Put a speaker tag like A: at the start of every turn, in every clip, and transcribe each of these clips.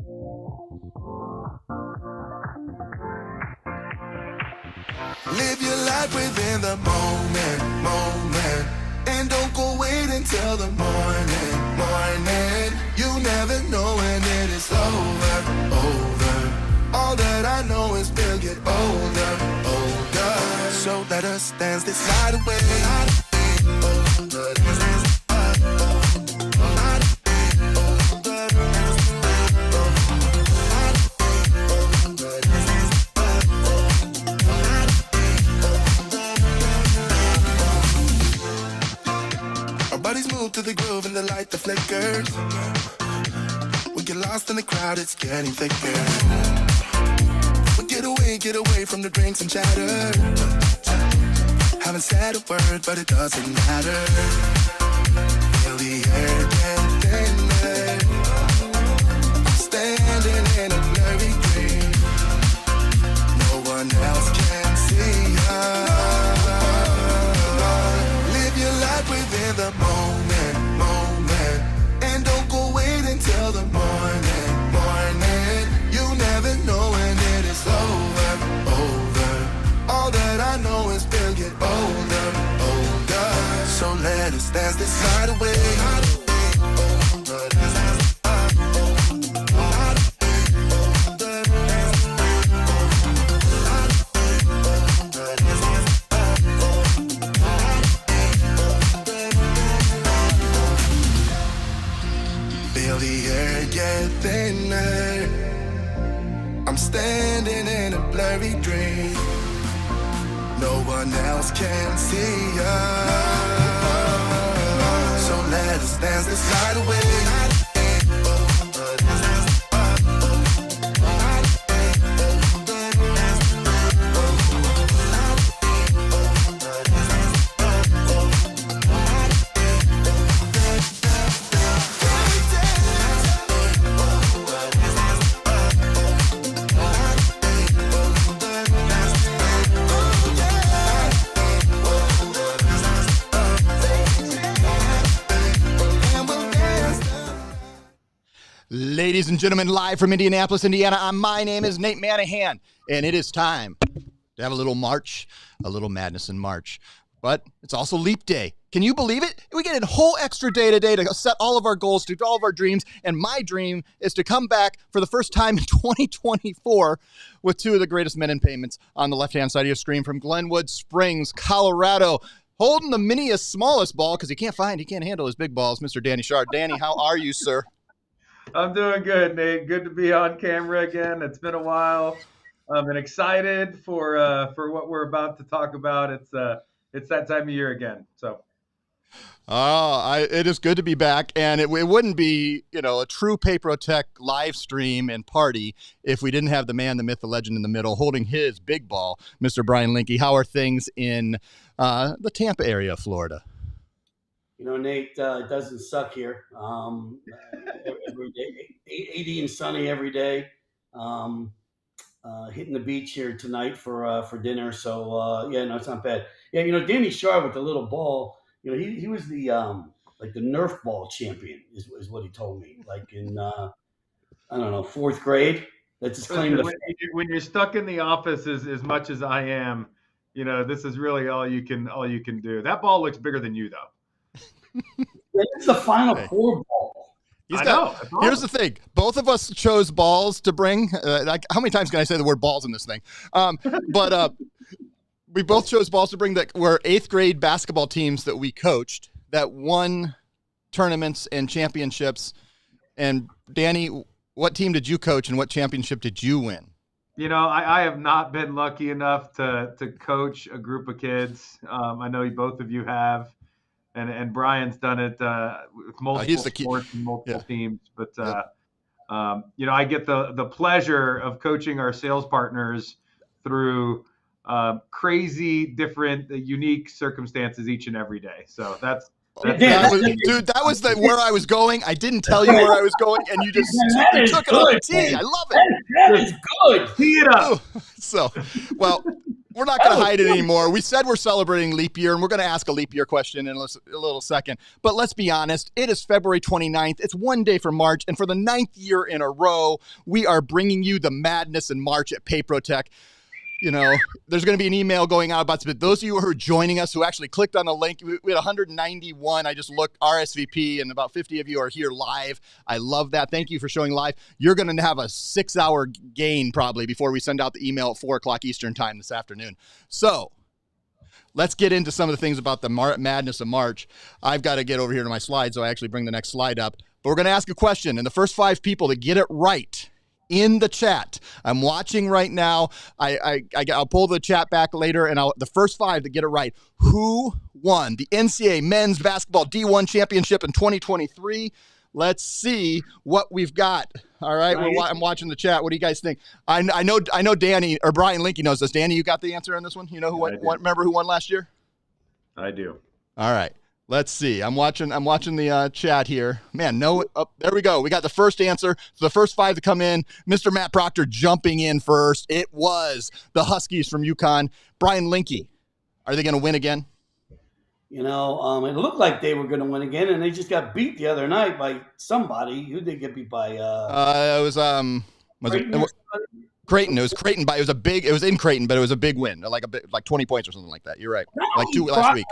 A: Live your life within the moment, and don't go wait until the morning. You never know when it is over. All that I know is we'll get older. So let us dance this night away. To the groove and the light that flickers. We get lost in the crowd, it's getting thicker. We get away from the drinks and chatter. Haven't said a word, but it doesn't matter. Feel the air get thinner. I'm standing in a blurry dream. No one else can see us. Live your life within the moment. And don't go wait until the morning. You never know when it is over. All that I know is we'll get older. So let us dance this night away. Feel the air get thinner. I'm standing in a blurry dream. No one else can see us. So let us dance this night away.
B: Ladies and gentlemen, live from Indianapolis, Indiana, my name is Nate Manahan, and it is time to have a little March, a little madness in March. But it's also Leap Day. Can you believe it? We get a whole extra day today to set all of our goals, to do all of our dreams, and my dream is to come back for the first time in 2024 with two of the greatest men in payments on the left-hand side of your screen from Glenwood Springs, Colorado, holding the miniest, smallest ball because he can't handle his big balls, Mr. Danny Shard. Danny, how are you, sir?
C: I'm doing good, Nate. Good to be on camera again. It's been a while. I'm excited for what we're about to talk about. It's that time of year again. So,
B: it is good to be back, and it wouldn't be a true Paprotech live stream and party if we didn't have the man, the myth, the legend in the middle, holding his big ball, Mr. Brian Linke. How are things in the Tampa area of Florida?
D: Nate, it doesn't suck here. Every day, 80 and sunny every day. Hitting the beach here tonight for dinner. So no, it's not bad. Yeah, Danny Shard with the little ball. He was the like the Nerf ball champion is what he told me. Like in I don't know, 4th grade. That's his claim to fame.
C: When you're stuck in the office as much as I am, this is really all you can do. That ball looks bigger than you though.
D: It's the Final Four ball.
B: Here's the thing. Both of us chose balls to bring. How many times can I say the word balls in this thing? But we both chose balls to bring that were 8th grade basketball teams that we coached that won tournaments and championships. And Danny, what team did you coach and what championship did you win?
C: I have not been lucky enough to coach a group of kids. I know both of you have. And Brian's done it with multiple sports and multiple teams. But, I get the pleasure of coaching our sales partners through crazy, different, unique circumstances each and every day. So that was where I was going. I didn't tell you where I was going, and you just took it on the tee. I love it.
D: That is good.
C: Tee it up.
B: So, well, We're not going to hide it anymore. We said we're celebrating leap year, and we're going to ask a leap year question in a little second. But let's be honest. It is February 29th. It's one day from March. And for the 9th year in a row, we are bringing you the madness in March at PayProTech. You know, there's going to be an email going out about this, but those of you who are joining us, who actually clicked on the link, we had 191. I just looked RSVP, and about 50 of you are here live. I love that. Thank you for showing live. You're going to have a 6-hour gain probably before we send out the email at 4 o'clock Eastern time this afternoon. So let's get into some of the things about the madness of March. I've got to get over here to my slide, so I actually bring the next slide up. But we're going to ask a question, and the first 5 people to get it right in the chat. I'm watching right now. I'll pull the chat back later, and the first 5 to get it right. Who won the NCAA Men's Basketball D1 Championship in 2023? Let's see what we've got. All right, I'm watching the chat. What do you guys think? I know Danny or Brian Linky knows this. Danny, you got the answer on this one? You know remember who won last year?
C: I do.
B: All right. Let's see. I'm watching the chat here. Man, there we go. We got the first answer. So the first 5 to come in. Mr. Matt Proctor jumping in first. It was the Huskies from UConn. Brian Linky, are they going to win again?
D: You know, it looked like they were going to win again, and they just got beat the other night by somebody. Who did they get beat by?
B: It was Creighton. It was Creighton, but it was in Creighton, but it was a big win, like 20 points or something like that. You're right. Last week.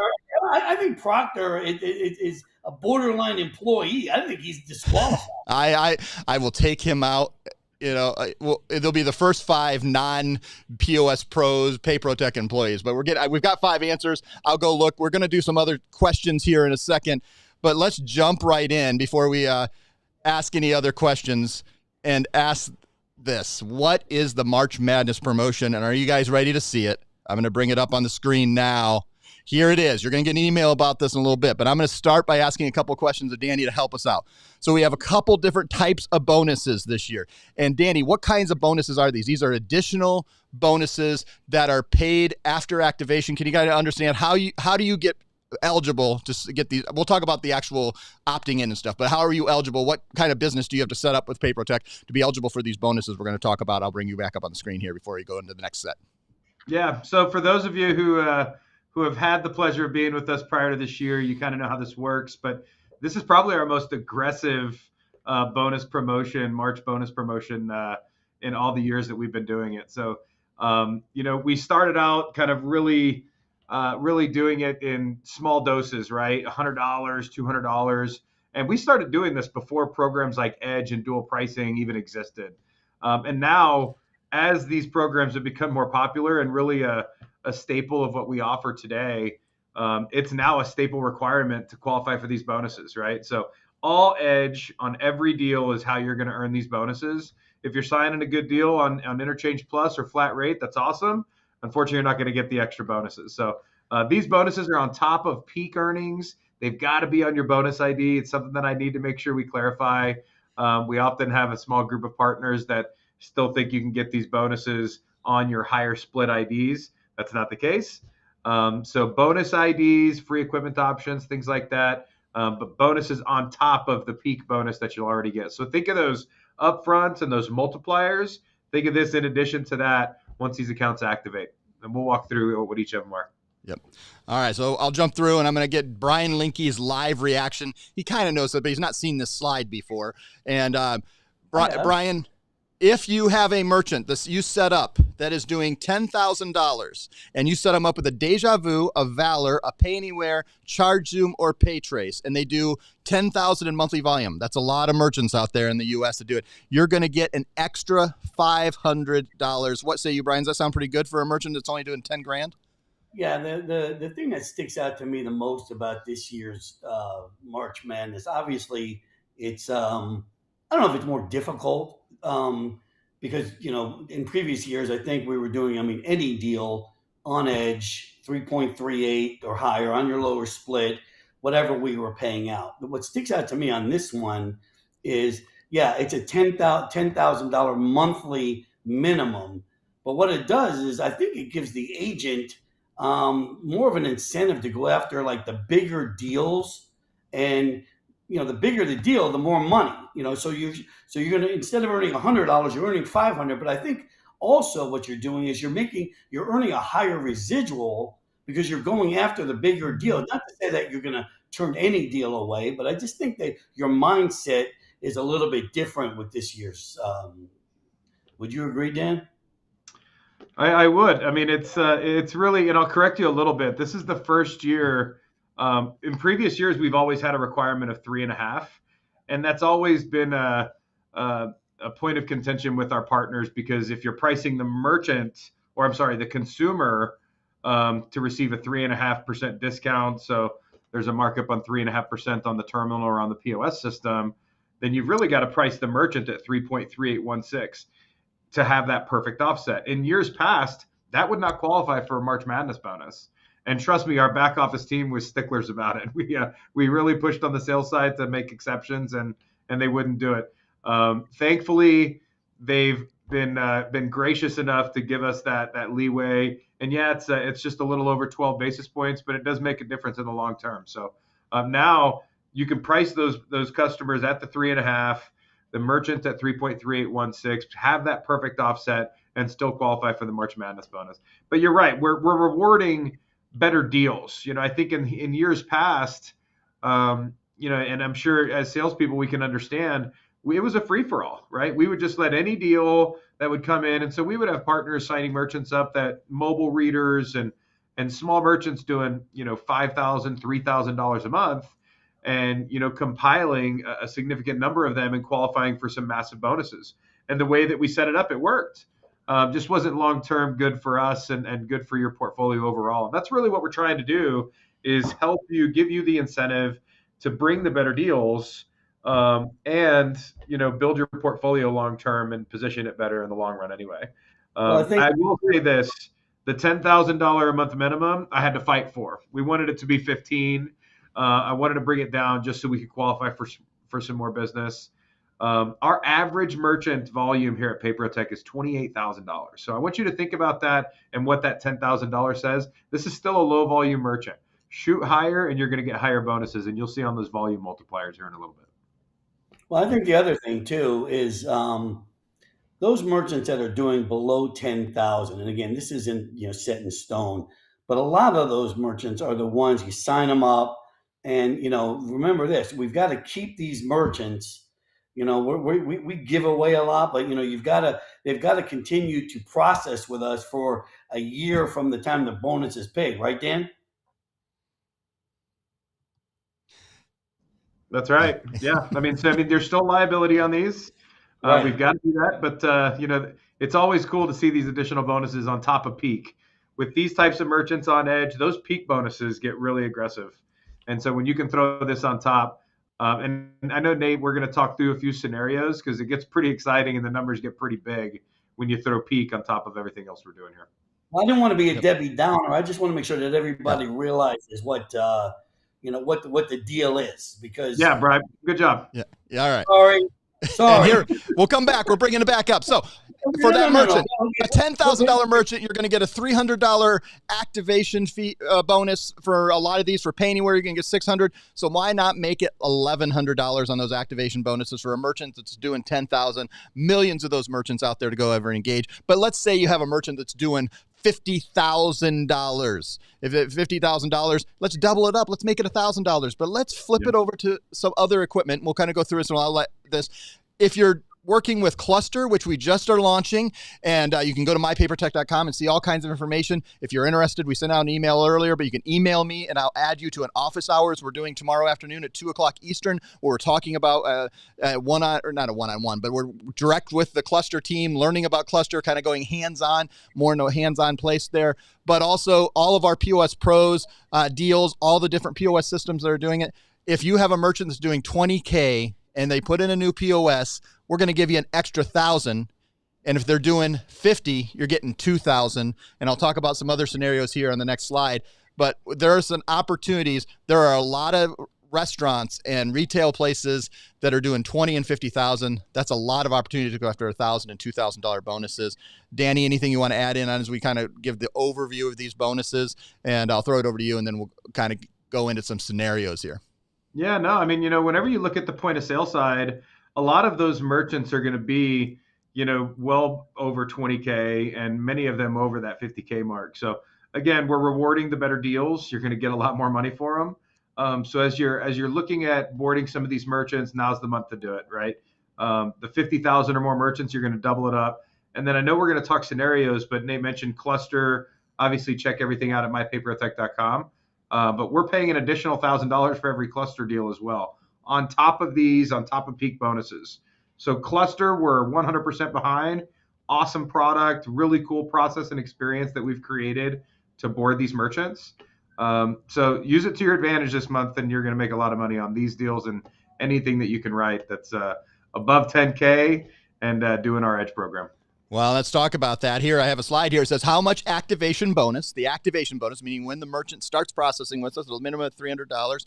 D: I think Proctor is a borderline employee. I think he's disqualified.
B: I will take him out. You know, it'll be the first 5 non-POS pros, PayProTech employees. But we've got 5 answers. I'll go look. We're going to do some other questions here in a second. But let's jump right in before we ask any other questions and ask this. What is the March Madness promotion? And are you guys ready to see it? I'm going to bring it up on the screen now. Here it is. You're going to get an email about this in a little bit, but I'm going to start by asking a couple questions of Danny to help us out. So we have a couple different types of bonuses this year. And Danny, what kinds of bonuses are these? These are additional bonuses that are paid after activation. Can you guys understand how do you get eligible to get these? We'll talk about the actual opting in and stuff, but how are you eligible? What kind of business do you have to set up with PayProTech to be eligible for these bonuses we're going to talk about? I'll bring you back up on the screen here before you go into the next set.
C: Yeah. So for those of you who have had the pleasure of being with us prior to this year, you kind of know how this works, but this is probably our most aggressive March bonus promotion in all the years that we've been doing it. So, we started out kind of really doing it in small doses, right? $100, $200. And we started doing this before programs like Edge and dual pricing even existed. And now, as these programs have become more popular and really a staple of what we offer today, it's now a staple requirement to qualify for these bonuses, right? So all Edge on every deal is how you're going to earn these bonuses. If you're signing a good deal on Interchange Plus or flat rate, that's awesome. Unfortunately, you're not going to get the extra bonuses. So these bonuses are on top of peak earnings. They've got to be on your bonus ID. It's something that I need to make sure we clarify. We often have a small group of partners that still think you can get these bonuses on your higher split IDs. That's not the case. So bonus IDs, free equipment options, things like that. But bonuses on top of the peak bonus that you'll already get. So think of those upfronts and those multipliers. Think of this in addition to that once these accounts activate. And we'll walk through what each of them are.
B: Yep. All right, so I'll jump through, and I'm going to get Brian Linky's live reaction. He kind of knows it, but he's not seen this slide before. And Brian, if you have a merchant you set up that is doing $10,000, and you set them up with a Deja Vu, a Valor, a Pay Anywhere, Charge Zoom, or Paytrace, and they do $10,000 in monthly volume. That's a lot of merchants out there in the U.S. to do it. You're going to get an extra $500. What say you, Brian? Does that sound pretty good for a merchant that's only doing $10,000?
D: Yeah, the thing that sticks out to me the most about this year's March Madness, obviously, it's I don't know if it's more difficult because in previous years I think we were doing any deal on Edge 3.38 or higher on your lower split, whatever we were paying out. But what sticks out to me on this one is it's a $10,000 monthly minimum. But what it does is I think it gives the agent more of an incentive to go after like the bigger deals, and the bigger the deal, the more money. So you're gonna, instead of earning $100, you're earning $500. But I think Also, what you're doing is you're earning a higher residual because you're going after the bigger deal. Not to say that you're going to turn any deal away, but I just think that your mindset is a little bit different with this year's. Would you agree, Dan?
C: I would. I mean, it's really, and I'll correct you a little bit. This is the first year. In previous years, we've always had a requirement of 3.5, and that's always been a point of contention with our partners, because if you're pricing the merchant, or I'm sorry, the consumer, to receive a 3.5% discount, so there's a markup on 3.5% on the terminal or on the POS system, then you've really got to price the merchant at 3.3816 to have that perfect offset. In years past, that would not qualify for a March Madness bonus. And trust me, our back office team was sticklers about it. We really pushed on the sales side to make exceptions, and they wouldn't do it. Thankfully, they've been gracious enough to give us that leeway. And yeah, it's just a little over 12 basis points, but it does make a difference in the long term. So now you can price those customers at the 3.5, the merchant at 3.3816, have that perfect offset, and still qualify for the March Madness bonus. But you're right, we're rewarding better deals. I think in years past, and I'm sure as salespeople we can understand, it was a free-for-all, right? We would just let any deal that would come in. And so we would have partners signing merchants up, that mobile readers and small merchants doing, $5,000, $3,000 a month, and, compiling a significant number of them and qualifying for some massive bonuses. And the way that we set it up, it worked. Just wasn't long-term good for us and good for your portfolio overall. And that's really what we're trying to do, is help you, give you the incentive to bring the better deals, and build your portfolio long term and position it better in the long run anyway. I will say this: the $10,000 a month minimum, I had to fight for. We wanted it to be 15. I wanted to bring it down just so we could qualify for some more business. Our average merchant volume here at Papertech is $28,000. So I want you to think about that and what that $10,000 says. This is still a low volume merchant. Shoot higher, and you're going to get higher bonuses, and you'll see on those volume multipliers here in a little bit.
D: Well, I think the other thing too is those merchants that are doing below 10,000, and again, this isn't set in stone, but a lot of those merchants are the ones you sign them up, and remember this: we've got to keep these merchants. We give away a lot, but they've got to continue to process with us for a year from the time the bonus is paid, right, Dan?
C: That's right. Yeah. I mean, there's still liability on these. Right. We've got to do that, but it's always cool to see these additional bonuses on top of peak. With these types of merchants on edge, those peak bonuses get really aggressive. And so when you can throw this on top, and I know, Nate, we're going to talk through a few scenarios, because it gets pretty exciting and the numbers get pretty big when you throw peak on top of everything else we're doing here.
D: Well, I didn't want to be a Debbie Downer. I just want to make sure that everybody realizes what the deal is, because
C: Brian, good job.
B: Yeah. All right.
D: Sorry.
B: And here, we'll come back. We're bringing it back up. So for that merchant, a $10,000 merchant, you're going to get a $300 activation fee bonus. For a lot of these, for Payneware, you're going to get $600. So why not make it $1,100 on those activation bonuses for a merchant that's doing $10,000? Millions of those merchants out there to go ever engage. But let's say you have a merchant that's doing $50,000. If it's $50,000, let's double it up. Let's make it $1,000. But let's flip it over to some other equipment. We'll kind of go through this, and I'll let this. If you're working with Cluster, which we just are launching, and you can go to mypapertech.com and see all kinds of information. If you're interested, we sent out an email earlier, but you can email me and I'll add you to an office hours we're doing tomorrow afternoon at 2:00 Eastern, where we're talking about not a one-on-one, but we're direct with the Cluster team, learning about Cluster, kind of going hands-on, more in a hands-on place there. But also all of our POS pros deals, all the different POS systems that are doing it. If you have a merchant that's doing $20K and they put in a new POS, we're going to give you an extra $1,000. And if they're doing 50, you're getting 2,000. And I'll talk about some other scenarios here on the next slide. But there are some opportunities. There are a lot of restaurants and retail places that are doing 20 and 50,000. That's a lot of opportunity to go after $1,000 and $2,000 bonuses. Danny, anything you want to add in on as we kind of give the overview of these bonuses? And I'll throw it over to you, and then we'll kind of go into some scenarios here.
C: Yeah, no, I mean, whenever you look at the point of sale side, a lot of those merchants are going to be, well over 20K, and many of them over that 50K mark. So again, we're rewarding the better deals. You're going to get a lot more money for them. So as you're looking at boarding some of these merchants, now's the month to do it, right? The 50,000 or more merchants, you're going to double it up. And then I know we're going to talk scenarios, but Nate mentioned cluster. Obviously, check everything out at mypapertech.com. But we're paying an additional $1,000 for every cluster deal as well, on top of peak bonuses. So cluster, we're 100% behind. Awesome product, really cool process and experience that we've created to board these merchants. So use it to your advantage this month, and you're going to make a lot of money on these deals and anything that you can write that's above 10K and doing our Edge program.
B: Well, let's talk about that. Here, I have a slide here. It says how much activation bonus, the activation bonus, meaning when the merchant starts processing with us, a minimum of $300,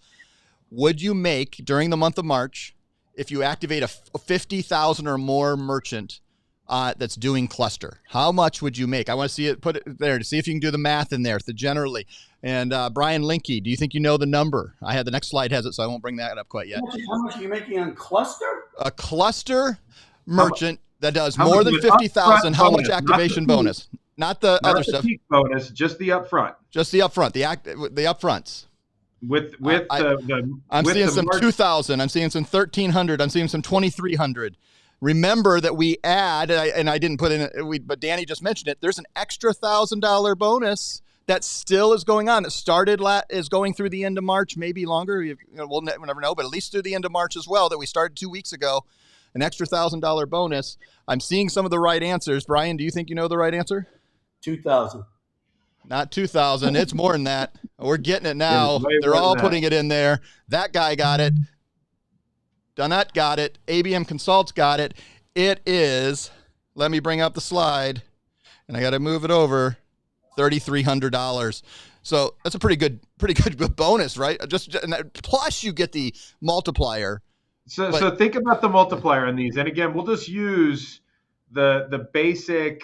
B: would you make during the month of March if you activate a 50,000 or more merchant that's doing cluster? How much would you make? I want to see it, put it there to see if you can do the math in there generally. And Brian Linke, do you think you know the number? The next slide has it, so I won't bring that up quite yet.
D: How much are you making on cluster?
B: A cluster merchant that does more than 50,000, how much activation bonus? Not the other stuff.
C: Peak bonus, just the upfront.
B: Just the upfront, the upfronts. I'm seeing some 2,000. I'm seeing some 1,300. I'm seeing some 2,300. Remember that we add, and I didn't put in it, but Danny just mentioned it. There's an extra $1,000 bonus that still is going on. It started is going through the end of March, maybe longer. We'll never know, but at least through the end of March as well. That we started 2 weeks ago. An extra $1,000 bonus. I'm seeing some of the right answers. Brian, do you think you know the right answer?
D: 2,000.
B: Not 2,000. It's more than that. We're getting it now. They're all putting it in there. That guy got it. Donut got it. ABM Consults got it. It is, let me bring up the slide, and I got to move it over, $3,300. So that's a pretty good bonus, right? Plus you get the multiplier.
C: So think about the multiplier on these. And again, we'll just use the basic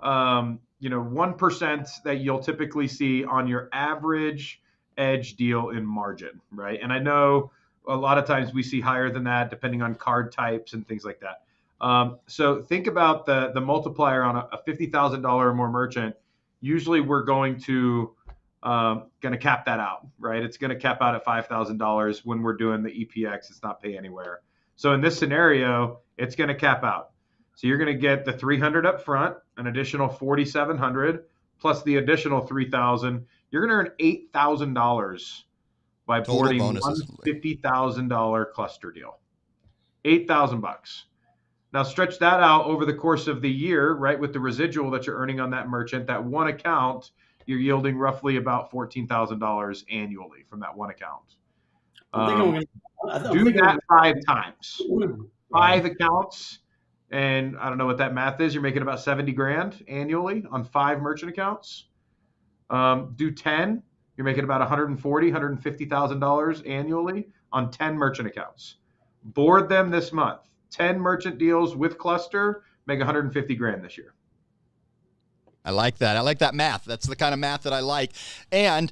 C: 1% that you'll typically see on your average Edge deal in margin, right? And I know a lot of times we see higher than that depending on card types and things like that. So think about the multiplier on a $50,000 or more merchant. Usually we're going to cap that out, right? It's going to cap out at $5,000 when we're doing the EPX. It's not pay anywhere. So in this scenario, it's going to cap out. So you're going to get the 300 up front, an additional 4,700 plus the additional 3,000. You're going to earn $8,000 by boarding one $50,000 cluster deal. $8,000. Now stretch that out over the course of the year, right? With the residual that you're earning on that merchant, that one account, you're yielding roughly about $14,000 annually from that one account. Do that 5 times. 5 accounts, and I don't know what that math is. You're making about $70,000 annually on 5 merchant accounts. Do 10. You're making about $150,000 annually on 10 merchant accounts. Board them this month. 10 merchant deals with cluster make $150,000 this year.
B: I like that. I like that math. That's the kind of math that I like. And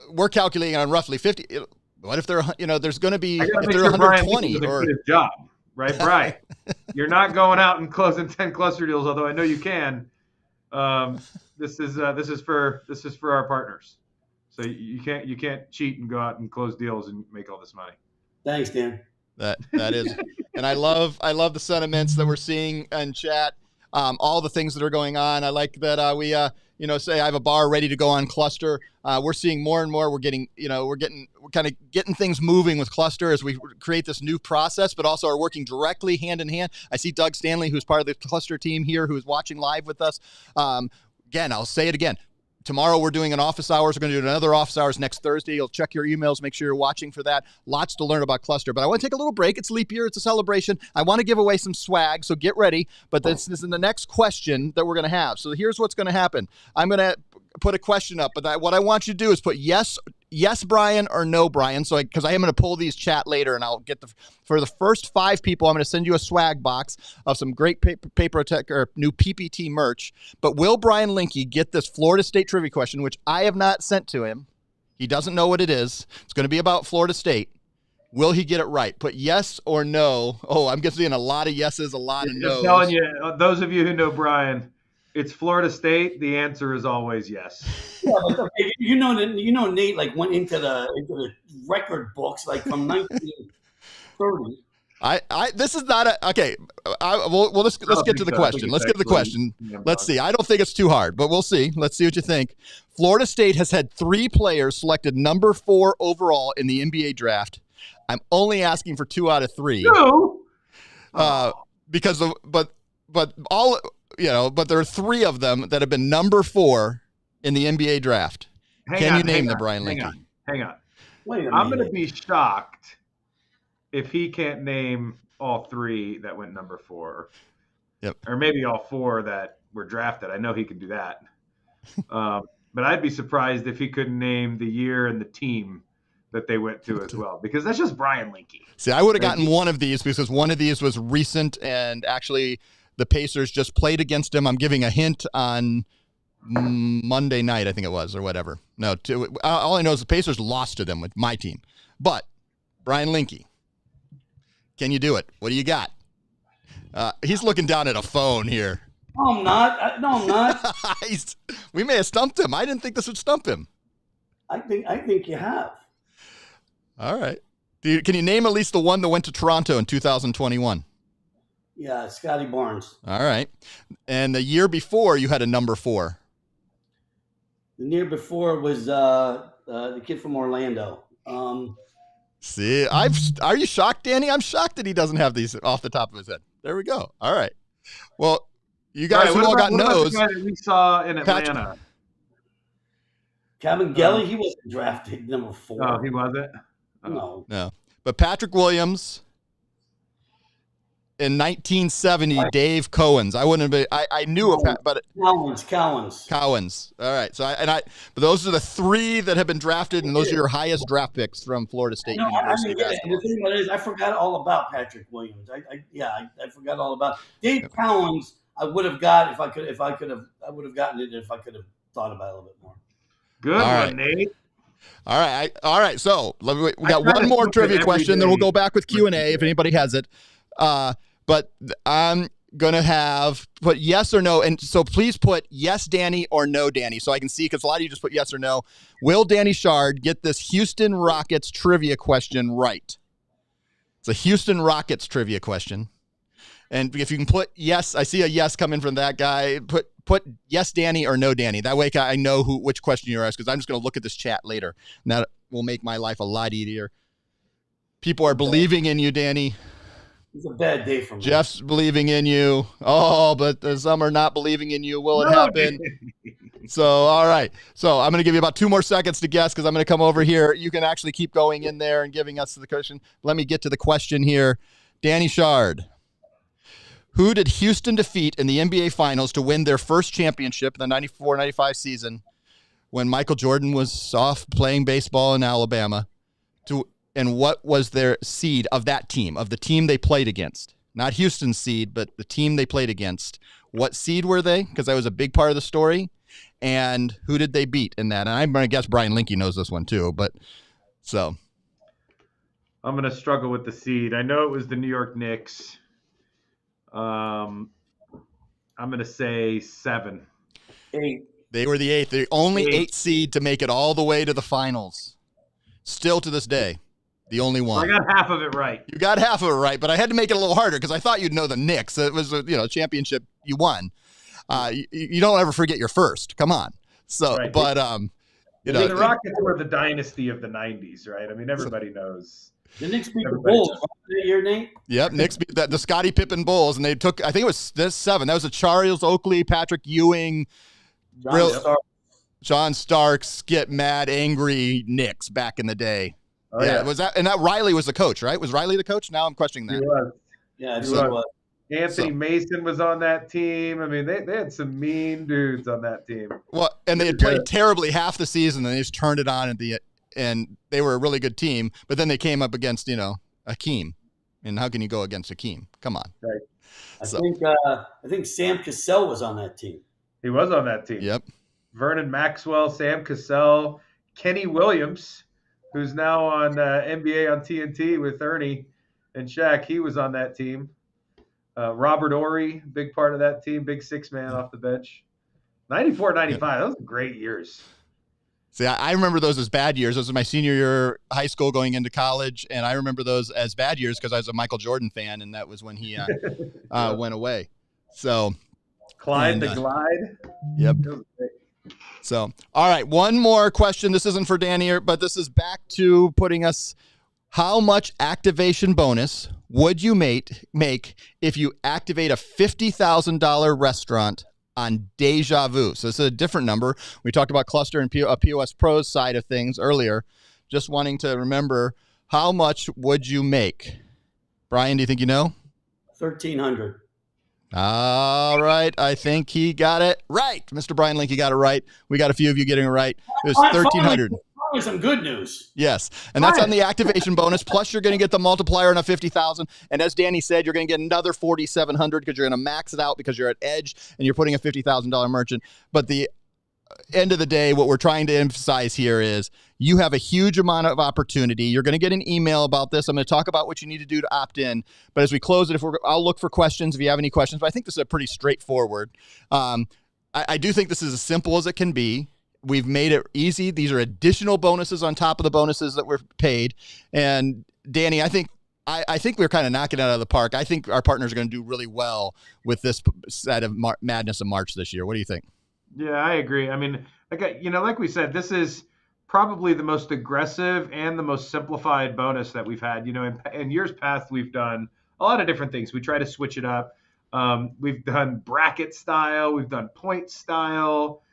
B: we're calculating on roughly 50. What if they're, there's going to be, if they're 120 or
C: his job, right? Brian, you're not going out and closing 10 cluster deals, although I know you can. This is for our partners. So you can't cheat and go out and close deals and make all this money.
D: Thanks, Dan.
B: That is, and I love the sentiments that we're seeing in chat. All the things that are going on. I like that we say I have a bar ready to go on cluster. We're seeing more and more. We're kind of getting things moving with cluster as we create this new process, but also are working directly hand in hand. I see Doug Stanley, who's part of the cluster team here, who is watching live with us. Again, I'll say it again. Tomorrow we're doing an office hours. We're going to do another office hours next Thursday. You'll check your emails. Make sure you're watching for that. Lots to learn about cluster. But I want to take a little break. It's leap year. It's a celebration. I want to give away some swag, so get ready. But this is the next question that we're going to have. So here's what's going to happen. I'm going to put a question up. But what I want you to do is put yes, Brian, or no, Brian. So because I am going to pull these chat later, and I'll get for the first 5 people, I'm going to send you a swag box of some great paper tech or new PPT merch. But will Brian Linke get this Florida State trivia question, which I have not sent to him? He doesn't know what it is. It's going to be about Florida State. Will he get it right? Put yes or no. Oh, I'm getting a lot of yeses, a lot of no's.
C: I'm telling you, those of you who know Brian, it's Florida State. The answer is always yes.
D: Yeah, but okay, you know, Nate like went into the record books like from 1930.
B: This is not a okay. Let's get to the question. Let's get to the question. Let's see. I don't think it's too hard, but we'll see. Let's see what you think. Florida State has had 3 players selected number 4 overall in the NBA draft. I'm only asking for 2 out of 3.
C: No.
B: Because of but all but there are 3 of them that have been number 4 in the NBA draft. Can you name them, Brian Linke?
C: Hang on.
D: Wait a minute.
C: I'm going to be shocked if he can't name all 3 that went number 4.
B: Yep.
C: Or maybe all 4 that were drafted. I know he can do that. But I'd be surprised if he couldn't name the year and the team that they went to as well, because that's just Brian Linke.
B: See, I would have gotten one of these because one of these was recent, and actually the Pacers just played against him. I'm giving a hint on Monday night, I think it was, or whatever. No, all I know is the Pacers lost to them with my team. But Brian Linke, can you do it? What do you got? He's looking down at a phone here.
D: No, I'm not.
B: We may have stumped him. I didn't think this would stump him.
D: I think you have.
B: All right. Can you name at least the one that went to Toronto in 2021?
D: Yeah, Scotty Barnes.
B: All right. And the year before, you had a number 4.
D: The year before was the kid from Orlando.
B: See, are you shocked, Danny? I'm shocked that he doesn't have these off the top of his head. There we go. All right. Well, you guys who all got no's.
C: The guy that we saw in Atlanta.
D: Kevin Gelly, he wasn't drafted number 4.
C: Oh, he wasn't?
D: No.
B: But Patrick Williams in 1970, Dave Cowens. I wouldn't have been. I knew of that, but Cowens. All right. So but those are the 3 that have been drafted, and those are your highest draft picks from Florida State University.
D: The thing about it is, I forgot all about Patrick Williams. I forgot all about Dave Cowens. I would have got I would have gotten it if I could have thought about it a little bit more.
C: Good one, Nate.
B: All right. So we got one more trivia question, then we'll go back with Q&A if anybody has it. But I'm going to put yes or no. And so please put yes, Danny, or no, Danny, so I can see, because a lot of you just put yes or no. Will Danny Shard get this Houston Rockets trivia question right? It's a Houston Rockets trivia question. And if you can put yes, I see a yes coming from that guy. Put yes, Danny, or no, Danny. That way I know which question you're asking, because I'm just going to look at this chat later. And that will make my life a lot easier. People are believing in you, Danny.
D: It's a bad day for me.
B: Jeff's believing in you. Oh, but some are not believing in you. Will it happen? So, all right. So I'm going to give you about 2 more seconds to guess, because I'm going to come over here. You can actually keep going in there and giving us the question. Let me get to the question here. Danny Shard. Who did Houston defeat in the NBA Finals to win their first championship in the 94-95 season when Michael Jordan was off playing baseball in Alabama? And what was their seed of that team, of the team they played against? Not Houston's seed, but the team they played against. What seed were they? Because that was a big part of the story. And who did they beat in that? And I'm going to guess Brian Linke knows this one too. But so
C: I'm going to struggle with the seed. I know it was the New York Knicks. I'm going to say 7.
D: 8.
B: They were the 8th. The only 8th seed to make it all the way to the finals. Still to this day. The only one.
C: I got half of it right.
B: You got half of it right, but I had to make it a little harder because I thought you'd know the Knicks. It was a championship you won. You don't ever forget your first. Come on. So, right. But
C: the Rockets were the dynasty of the '90s, right? I mean, everybody knows.
D: The Knicks beat the Bulls. That your name?
B: Yep, Knicks beat the Scottie Pippen Bulls, and they took. I think it was this 7. That was a Charles Oakley, Patrick Ewing, John Starks, get mad, angry Knicks back in the day. Oh, yeah. Was that, and that Riley was the coach, right? Was Riley the coach? Now I'm questioning that.
C: He was.
D: Yeah, he was.
C: Anthony Mason was on that team. I mean, they had some mean dudes on that team.
B: Well, and they had played terribly half the season, and they just turned it on at the and they were a really good team. But then they came up against Hakeem, and how can you go against Hakeem? Come on.
C: Right.
D: I think Sam Cassell was on that team.
C: He was on that team.
B: Yep.
C: Vernon Maxwell, Sam Cassell, Kenny Williams, who's now on NBA on TNT with Ernie and Shaq. He was on that team. Robert Ory, big part of that team, big six man off the bench. 94, 95, those were great years.
B: See, I remember those as bad years. Those was my senior year high school going into college, and I remember those as bad years because I was a Michael Jordan fan, and that was when he went away. So,
C: Clyde the Glide.
B: Yep. So, all right, one more question. This isn't for Danny, but this is back to putting us. How much activation bonus would you make if you activate a $50,000 restaurant on Deja Vu? So this is a different number. We talked about Cluster and POS Pros side of things earlier. Just wanting to remember, how much would you make? Brian, do you think you know?
D: 1,300.
B: All right. I think he got it right. Mr. Brian Link, you got it right. We got a few of you getting it right. It was 1,300.
D: Probably some good news.
B: Yes. And that's on the activation bonus. Plus, you're going to get the multiplier on a 50,000. And as Danny said, you're going to get another 4,700 because you're going to max it out because you're at edge and you're putting a $50,000 merchant. But the end of the day, what we're trying to emphasize here is you have a huge amount of opportunity. You're going to get an email about this. I'm going to talk about what you need to do to opt in. But as we close it, I'll look for questions if you have any questions. But I think this is a pretty straightforward. I do think this is as simple as it can be. We've made it easy. These are additional bonuses on top of the bonuses that were paid. And Danny, I think we're kind of knocking it out of the park. I think our partners are going to do really well with this set of Madness of March this year. What do you think?
C: Yeah, I agree. I mean, like we said, this is probably the most aggressive and the most simplified bonus that we've had. In years past, we've done a lot of different things. We try to switch it up. We've done bracket style. We've done point style.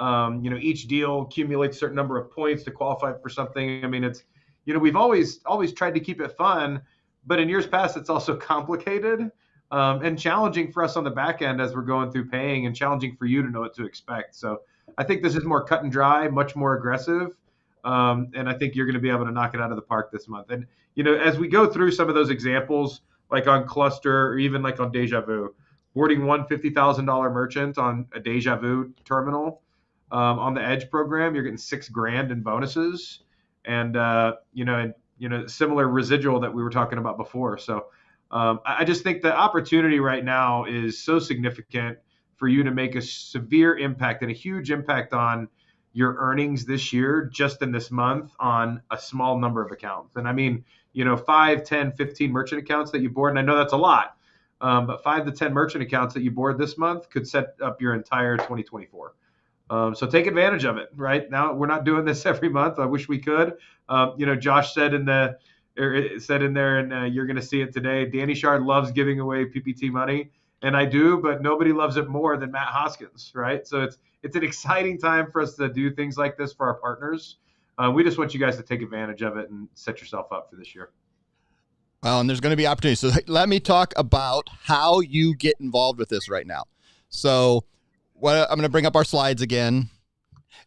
C: Each deal accumulates a certain number of points to qualify for something. I mean, it's, we've always tried to keep it fun, but in years past, it's also complicated and challenging for us on the back end as we're going through paying, and challenging for you to know what to expect. So I think this is more cut and dry, much more aggressive. And I think you're going to be able to knock it out of the park this month. And, as we go through some of those examples, like on Cluster or even like on Deja Vu, boarding one $50,000 merchant on a Deja Vu terminal, on the Edge program, you're getting $6,000 in bonuses, and similar residual that we were talking about before. So I just think the opportunity right now is so significant for you to make a severe impact and a huge impact on your earnings this year, just in this month, on a small number of accounts. And I mean, 5, 10, 15 merchant accounts that you board, and I know that's a lot, but 5 to 10 merchant accounts that you board this month could set up your entire 2024. So take advantage of it. Right now, we're not doing this every month. I wish we could. Josh said in there, and you're going to see it today, Danny Shard loves giving away PPT money, and I do, but nobody loves it more than Matt Hoskins, right? So it's an exciting time for us to do things like this for our partners. We just want you guys to take advantage of it and set yourself up for this year.
B: Well, and there's going to be opportunities. So let me talk about how you get involved with this right now. So I'm going to bring up our slides again,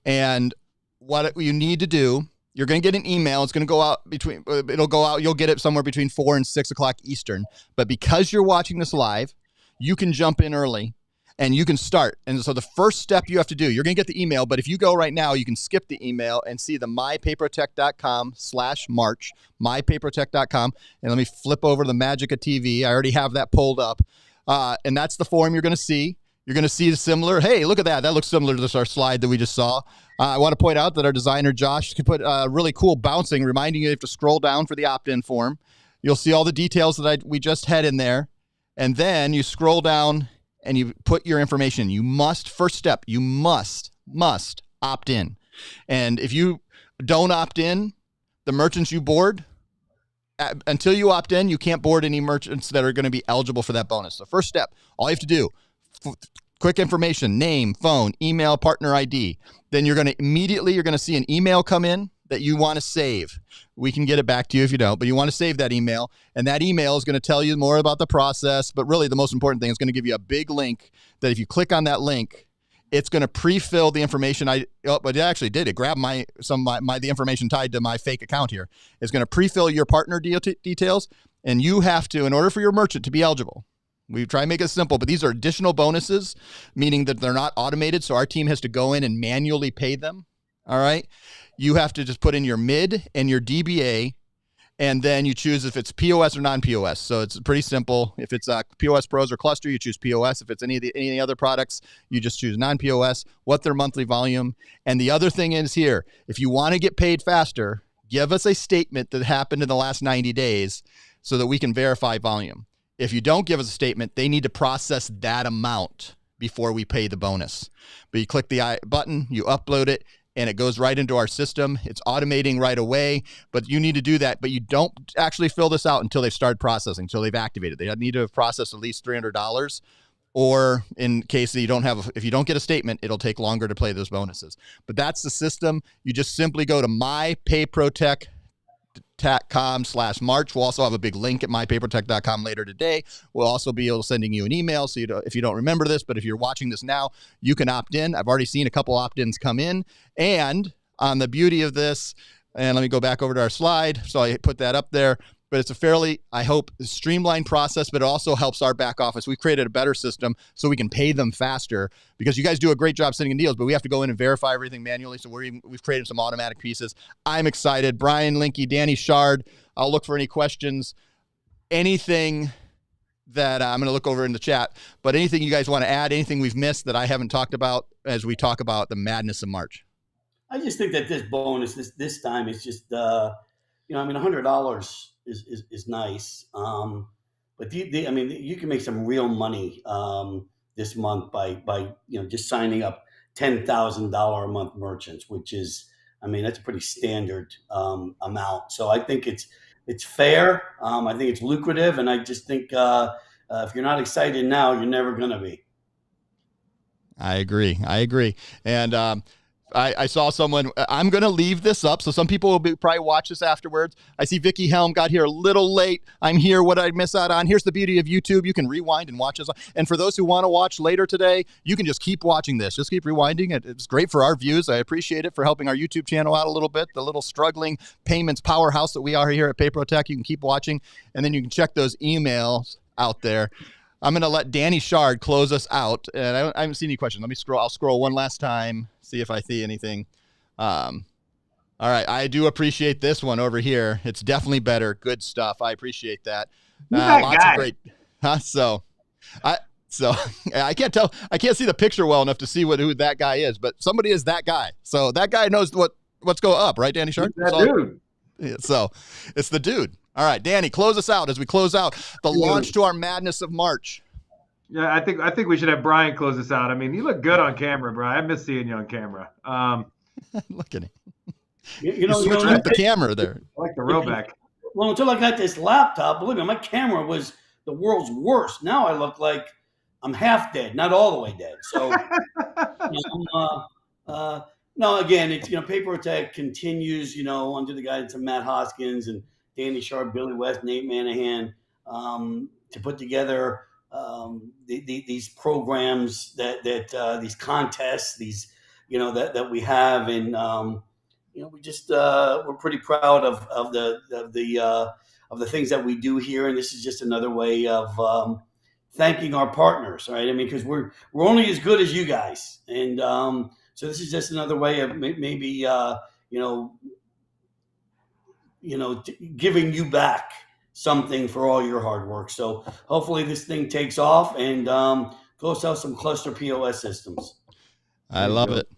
B: and what you need to do, you're going to get an email. It's going to go out you'll get it somewhere between 4 and 6 o'clock Eastern. But because you're watching this live, you can jump in early and you can start. And so the first step you have to do, you're going to get the email, but if you go right now, you can skip the email and see the mypapertech.com/March, mypapertech.com. And let me flip over to the magic of TV. I already have that pulled up. And that's the form you're going to see. You're going to see similar. Hey, look at that. That looks similar to our slide that we just saw. I want to point out that our designer, Josh, could put really cool bouncing, reminding you have to scroll down for the opt-in form. You'll see all the details that we just had in there. And then you scroll down and you put your information. You must, first step, you must opt in. And if you don't opt in, the merchants you board, until you opt in, you can't board any merchants that are going to be eligible for that bonus. So first step, all you have to do, quick information, name, phone, email, partner ID. Then you're going to see an email come in that you want to save. We can get it back to you if you don't, but you want to save that email. And that email is going to tell you more about the process. But really the most important thing is going to give you a big link that if you click on that link, it's going to pre-fill the information. But it actually did. It grabbed the information tied to my fake account here. It's going to pre-fill your partner details. And you have to, in order for your merchant to be eligible, we try and make it simple, but these are additional bonuses, meaning that they're not automated. So our team has to go in and manually pay them. All right. You have to just put in your mid and your DBA, and then you choose if it's POS or non-POS. So it's pretty simple. If it's POS Pros or Cluster, you choose POS. If it's any other products, you just choose non-POS, what their monthly volume. And the other thing is here, if you want to get paid faster, give us a statement that happened in the last 90 days so that we can verify volume. If you don't give us a statement, they need to process that amount before we pay the bonus. But you click the button, you upload it, and it goes right into our system. It's automating right away, but you need to do that. But you don't actually fill this out until they've started processing, until they've activated. They need to have processed at least $300, or in case that you don't have, if you don't get a statement, it'll take longer to play those bonuses. But that's the system. You just simply go to mypayprotect.com/March. We'll also have a big link at mypayprotect.com later today. We'll also be able to sending you an email. So if you don't remember this, but if you're watching this now, you can opt in. I've already seen a couple opt-ins come in. And on the beauty of this, and let me go back over to our slide. So I put that up there. But it's a fairly, I hope, streamlined process, but it also helps our back office. We've created a better system so we can pay them faster, because you guys do a great job sending in deals, but we have to go in and verify everything manually. So we've created some automatic pieces. I'm excited. Brian Linke, Danny Shard. I'll look for any questions, anything that I'm going to look over in the chat, but anything you guys want to add, anything we've missed that I haven't talked about as we talk about the madness of March.
D: I just think that this bonus this time is just, $100 is nice. But you can make some real money this month by just signing up $10,000 a month merchants, which is, that's a pretty standard amount. So I think it's fair. I think it's lucrative, and I just think if you're not excited now, you're never going to be.
B: I agree. And I saw someone, I'm going to leave this up, so some people will probably watch this afterwards. I see Vicky Helm got here a little late. I'm here. What did I miss out on? Here's the beauty of YouTube. You can rewind and watch us. And for those who want to watch later today, you can just keep watching this. Just keep rewinding. It's great for our views. I appreciate it for helping our YouTube channel out a little bit, the little struggling payments powerhouse that we are here at PayProtect. You can keep watching, and then you can check those emails out there. I'm going to let Danny Shard close us out. And I haven't seen any questions. Let me scroll. I'll scroll one last time, see if I see anything. All right. I do appreciate this one over here. It's definitely better. Good stuff. I appreciate that. Lots of great. I can't tell. I can't see the picture well enough to see who that guy is, but somebody is that guy. So that guy knows what's going up, right, Danny Shard?
C: That dude.
B: So it's the dude. All right, Danny, close us out as we close out the launch to our madness of March.
C: Yeah, I think we should have Brian close us out. You look good on camera, Brian. I miss seeing you on camera.
B: Look at him.
D: You
B: switching up the camera there.
C: I like the rowback.
D: Well, until I got this laptop, believe me, my camera was the world's worst. Now I look like I'm half dead, not all the way dead. So, no, again, it's PayProtect continues, under the guidance of Matt Hoskins and Danny Sharp, Billy West, Nate Manahan, to put together these programs that these contests, these that we have, and we just we're pretty proud of the things that we do here, and this is just another way of thanking our partners, right? Because we're only as good as you guys, and so this is just another way of maybe giving you back something for all your hard work. So hopefully this thing takes off and go sell some cluster POS systems.
B: I love it.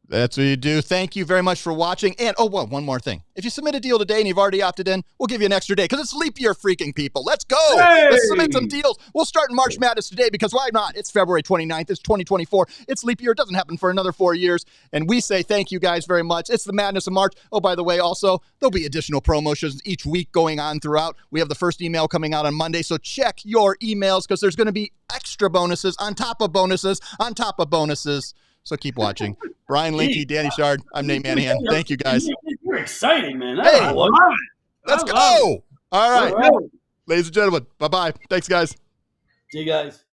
B: That's what you do. Thank you very much for watching. And one more thing. If you submit a deal today and you've already opted in, we'll give you an extra day because it's leap year, freaking people. Let's go.
C: Hey!
B: Let's submit some deals. We'll start in March Madness today because why not? It's February 29th. It's 2024. It's leap year. It doesn't happen for another 4 years. And we say thank you guys very much. It's the madness of March. Oh, by the way, also, there'll be additional promotions each week going on throughout. We have the first email coming out on Monday. So check your emails because there's going to be extra bonuses on top of bonuses on top of bonuses. So keep watching. Brian Linke, Danny Shard. I'm Nate Manahan. Thank you, guys.
D: You're exciting, man.
B: Hey, let's go. All right. Ladies and gentlemen, bye-bye. Thanks, guys.
D: See you guys.